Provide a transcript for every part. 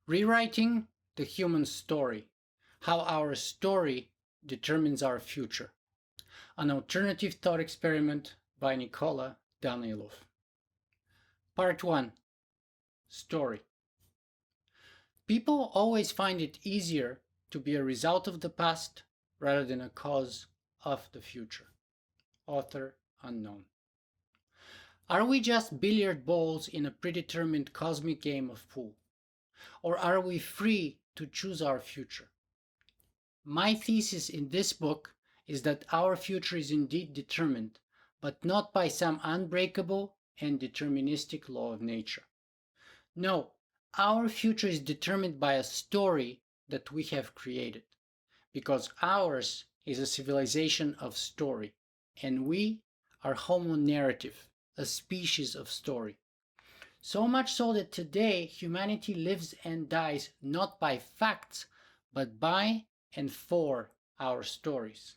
Rewriting the human story. How our story determines our future. An alternative thought experiment by Nikola Danilov. Part 1. Story. People always find it easier to be a result of the past rather than a cause of the future. Author unknown. Are we just billiard balls in a predetermined cosmic game of pool? Or are we free to choose our future? My thesis in this book is that our future is indeed determined, but not by some unbreakable and deterministic law of nature. No, our future is determined by a story that we have created, because ours is a civilization of story, and we are Homo Narrative, a species of story. So much so that today humanity lives and dies not by facts, but by and for our stories.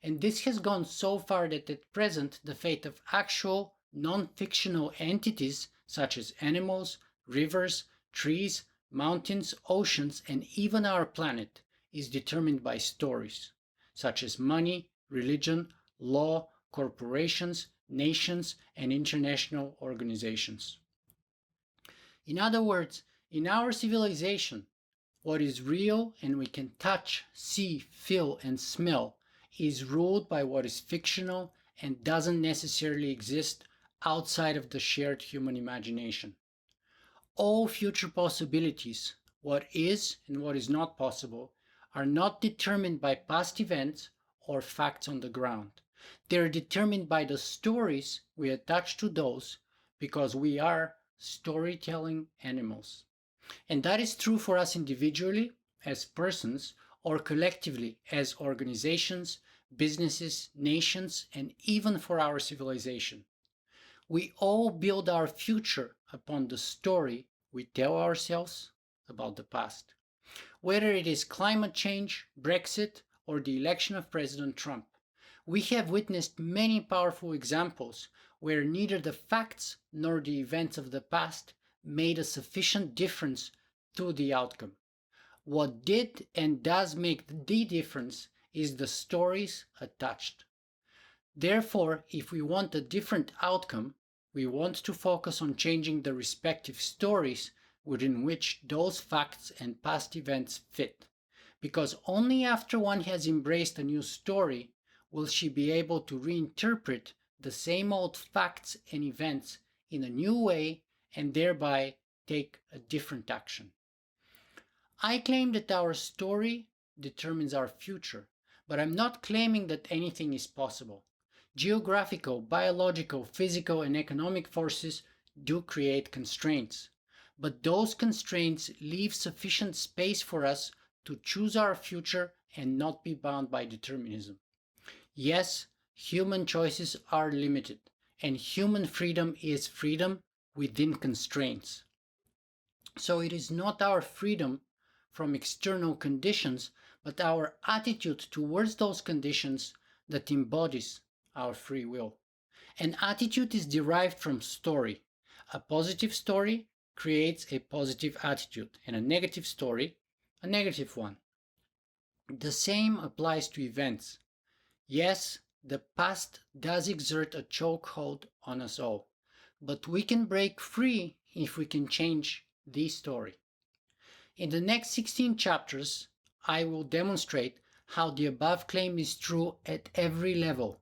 And this has gone so far that at present the fate of actual non-fictional entities such as animals, rivers, trees, mountains, oceans, and even our planet is determined by stories, such as money, religion, law, corporations, nations, and international organizations. In other words, in our civilization, what is real and we can touch, see, feel, and smell is ruled by what is fictional and doesn't necessarily exist outside of the shared human imagination. All future possibilities, what is and what is not possible, are not determined by past events or facts on the ground. They are determined by the stories we attach to those because we are storytelling animals. And that is true for us individually, as persons, or collectively as organizations, businesses, nations, and even for our civilization. We all build our future upon the story we tell ourselves about the past. Whether it is climate change, Brexit, or the election of President Trump, we have witnessed many powerful examples where neither the facts nor the events of the past made a sufficient difference to the outcome. What did and does make the difference is the stories attached. Therefore, if we want a different outcome, we want to focus on changing the respective stories within which those facts and past events fit. Because only after one has embraced a new story will she be able to reinterpret the same old facts and events in a new way and thereby take a different action. I claim that our story determines our future, but I'm not claiming that anything is possible. Geographical, biological, physical, and economic forces do create constraints, but those constraints leave sufficient space for us to choose our future and not be bound by determinism. Yes, human choices are limited, and human freedom is freedom within constraints. So it is not our freedom from external conditions, but our attitude towards those conditions that embodies our free will. An attitude is derived from story. A positive story creates a positive attitude, and a negative story, a negative one. The same applies to events. Yes, the past does exert a chokehold on us all, but we can break free if we can change the story. In the next 16 chapters, I will demonstrate how the above claim is true at every level,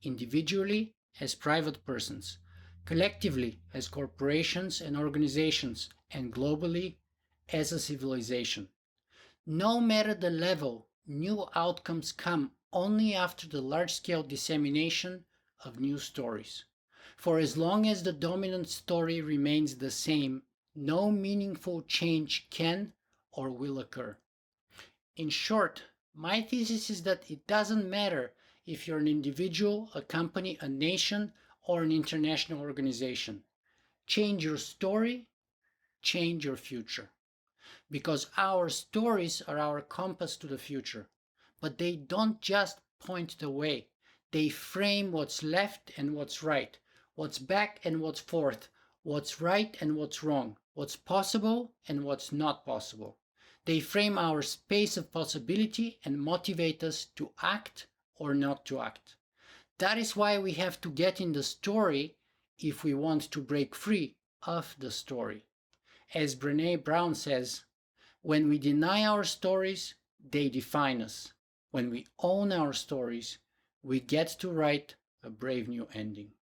individually as private persons, collectively as corporations and organizations, and globally as a civilization. No matter the level, new outcomes come only after the large-scale dissemination of new stories. For as long as the dominant story remains the same, no meaningful change can or will occur. In short, my thesis is that it doesn't matter if you're an individual, a company, a nation, or an international organization. Change your story, change your future. Because our stories are our compass to the future, but they don't just point the way. They frame what's left and what's right, what's back and what's forth, what's right and what's wrong, what's possible and what's not possible. They frame our space of possibility and motivate us to act or not to act. That is why we have to get in the story if we want to break free of the story. As Brené Brown says, when we deny our stories, they define us. When we own our stories, we get to write a brave new ending.